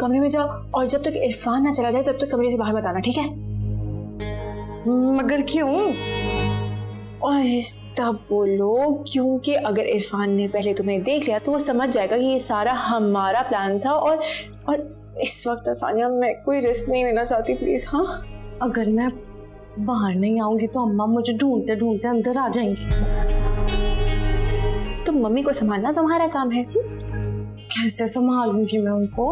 कमरे में जाओ और जब तक इरफान ना चला जाए तब तक कमरे से बाहर मत आना, ठीक है? मगर क्यों? आहिस्ता बोलो, क्योंकि अगर इरफान ने पहले तुम्हें देख लिया तो वो समझ जाएगा कि ये सारा हमारा प्लान था। और इस वक्त सानिया मैं कोई रिस्क नहीं लेना चाहती, प्लीज। हाँ, अगर मैं बाहर नहीं आऊंगी तो अम्मा मुझे ढूंढते ढूंढते अंदर आ जाएंगी। तो मम्मी को संभालना तुम्हारा काम है। कैसे संभालूंगी मैं उनको?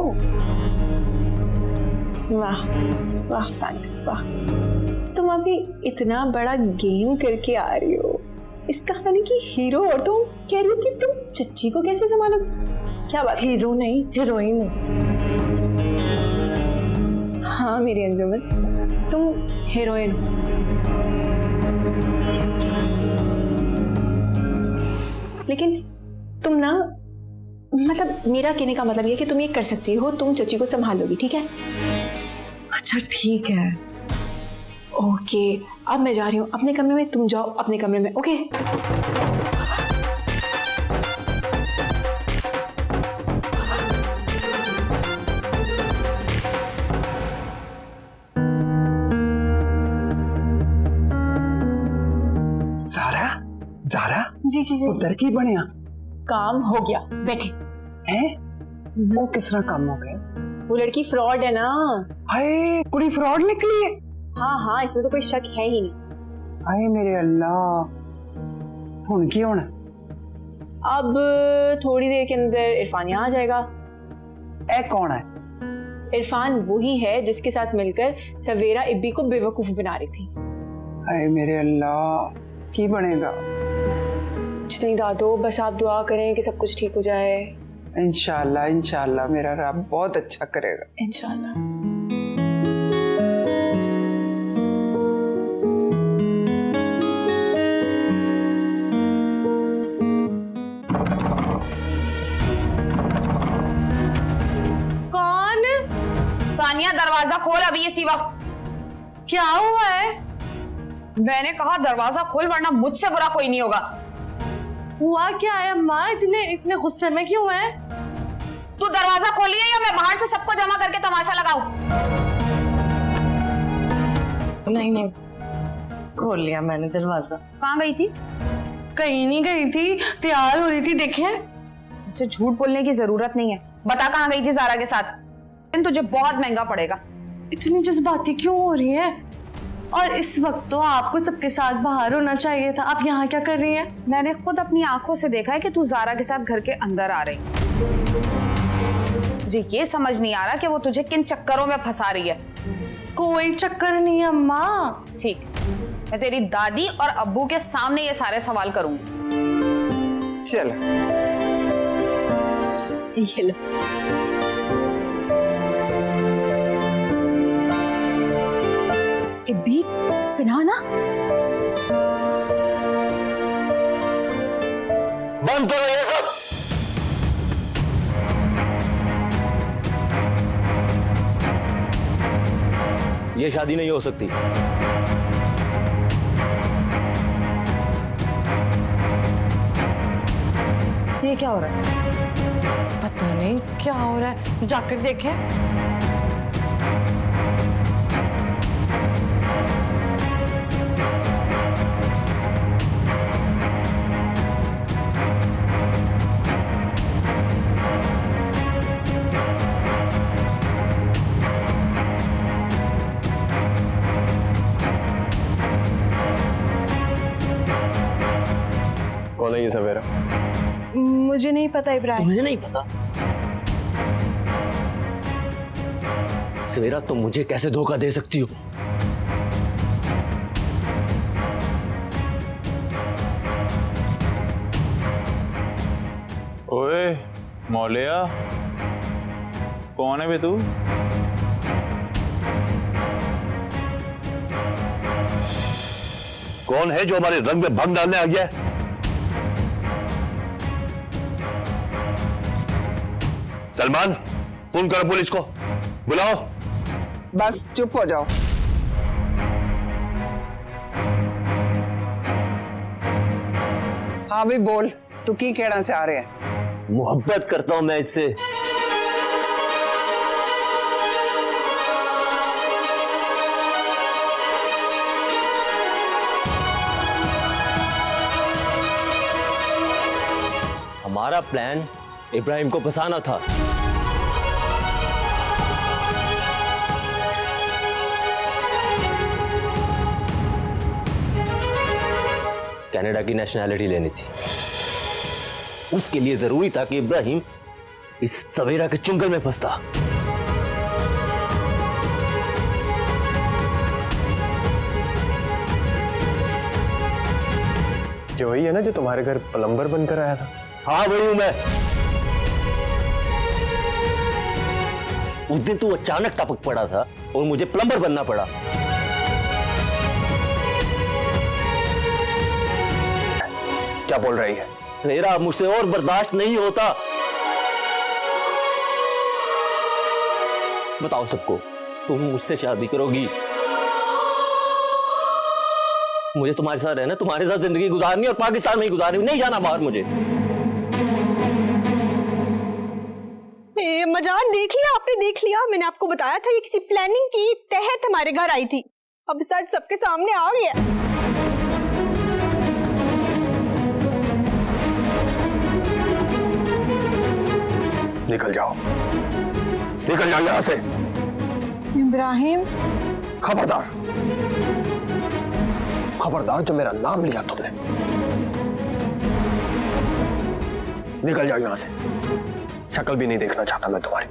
वाह वाह सानिया वाह, तुम अभी इतना बड़ा गेम करके आ रही हो, इस कहानी की हीरो, और तुम कह रही हो कि तुम चच्ची को कैसे संभालोगे? क्या बात? हीरो नहीं, हीरोइन है। हाँ मेरी अंजुमन, तुम हीरोइन हो। लेकिन तुम ना, मतलब मेरा कहने का मतलब ये है कि तुम ये कर सकती हो, तुम चची को संभालोगी, ठीक है? अच्छा ठीक है। ओके, अब मैं जा रही हूँ अपने कमरे में, तुम जाओ अपने कमरे में। ओके ज़ारा जी जी जी। उधर की बढ़िया काम हो गया, बैठे। है? वो किस तरह काम हो गया? वो लड़की फ्रॉड है ना। हाय, कुड़ी फ्रॉड निकली है। हाँ हाँ, इसमें तो कोई शक है ही नहीं। हाय मेरे अल्लाह, हुन की होना? अब थोड़ी देर के अंदर इरफान यहाँ आ जाएगा। ए कौन है? इरफान वही है जिसके साथ मिलकर सवेरा इब्बी को बेवकूफ बना रही थी। हाय मेरे अल्लाह, की बनेगा? कुछ नहीं दादो, बस आप दुआ करें कि सब कुछ ठीक हो जाए। इंशाल्लाह इंशाल्लाह, मेरा रब बहुत अच्छा करेगा इंशाल्लाह। कौन? सानिया दरवाजा खोल अभी इसी वक्त। क्या हुआ है? मैंने कहा दरवाजा खोल वरना मुझसे बुरा कोई नहीं होगा। हुआ क्या है अम्मा? इतने गुस्से में क्यों है? तू दरवाजा खोलिए या मैं बाहर से सबको जमा करके तमाशा लगाऊं? नहीं, खोल लिया मैंने दरवाजा। कहाँ गई थी? कहीं नहीं गई थी, तैयार हो रही थी। देखे, मुझसे झूठ बोलने की जरूरत नहीं है। बता कहाँ गई थी ज़ारा के साथ? तुझे बहुत महंगा पड़ेगा। इतनी जज्बाती क्यों हो रही है? और इस वक्त तो आपको सबके साथ बाहर होना चाहिए था, आप यहाँ क्या कर रही हैं? मैंने खुद अपनी आंखों से देखा है कि तू ज़ारा के साथ घर के अंदर आ रही। मुझे ये समझ नहीं आ रहा कि वो तुझे किन चक्करों में फंसा रही है। कोई चक्कर नहीं अम्मा। ठीक, मैं तेरी दादी और अब्बू के सामने ये सारे सवाल करूंगी। चल ये लो। इब्बी पिना ना। बंद करो ये सब। ये शादी नहीं हो सकती। ये क्या हो रहा है? पता नहीं क्या हो रहा है, जाकर देखें। कौन है ये सवेरा? मुझे नहीं पता इब्राहिम। मुझे नहीं पता? सवेरा तुम मुझे कैसे धोखा दे सकती हो? ओए मौलिया, कौन है बे तू? कौन है जो हमारे रंग में भंग डालने आ गया है? सलमान, फोन करो पुलिस को, बुलाओ। बस चुप हो जाओ। हाँ भी बोल, तू की कहना चाह रहे हैं? मोहब्बत करता हूं मैं इससे। हमारा प्लान इब्राहिम को फंसाना था। कनाडा की नेशनैलिटी लेनी थी। उसके लिए जरूरी था कि इब्राहिम इस सवेरा के चुंगल में फंसता। ये वही है ना जो तुम्हारे घर प्लम्बर बनकर आया था? हाँ वही हूं मैं। उस दिन तू अचानक टपक पड़ा था और मुझे प्लम्बर बनना पड़ा। क्या बोल रही है? मेरा मुझसे और बर्दाश्त नहीं होता। बताओ सबको, तुम मुझसे शादी करोगी? मुझे तुम्हारे साथ रहना, तुम्हारे साथ जिंदगी गुजारनी और पाकिस्तान में ही गुजारनी, नहीं जाना बाहर मुझे। मजान देख लिया आपने, देख लिया। मैंने आपको बताया था ये किसी प्लानिंग की तहत हमारे घर आई थी। अब सच सबके सामने आ गया। निकल जाओ, निकल जाओ यहां से। इब्राहिम, खबरदार, खबरदार, जो मेरा नाम लिया तुमने। निकल जाओ यहां से। शक्ल भी नहीं देखना चाहता मैं तुम्हारी।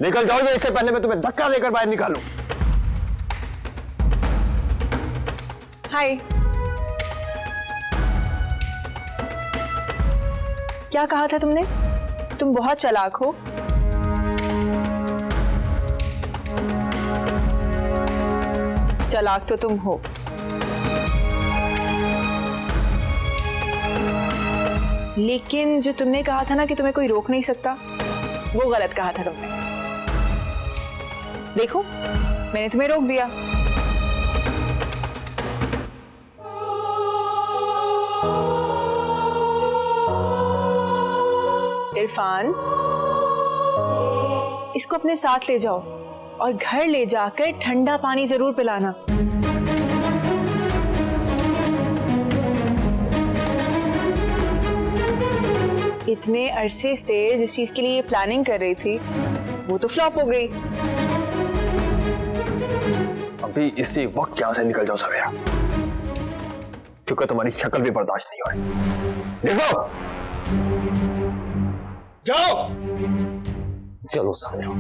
निकल जाओ, इससे पहले मैं तुम्हें धक्का देकर बाहर निकालूं। हाय। क्या कहा था तुमने? तुम बहुत चालाक हो। चालाक तो तुम हो, लेकिन जो तुमने कहा था ना कि तुम्हें कोई रोक नहीं सकता, वो गलत कहा था तुमने। देखो, मैंने तुम्हें रोक दिया। इरफान, इसको अपने साथ ले जाओ और घर ले जाकर ठंडा पानी जरूर पिलाना। इतने अरसे से जिस चीज के लिए प्लानिंग कर रही थी वो तो फ्लॉप हो गई। अभी इसी वक्त यहां से निकल जाओ सवेरा, क्योंकि तुम्हारी शक्ल भी बर्दाश्त नहीं हो रही। देखो, जाओ। चलो सवेरा।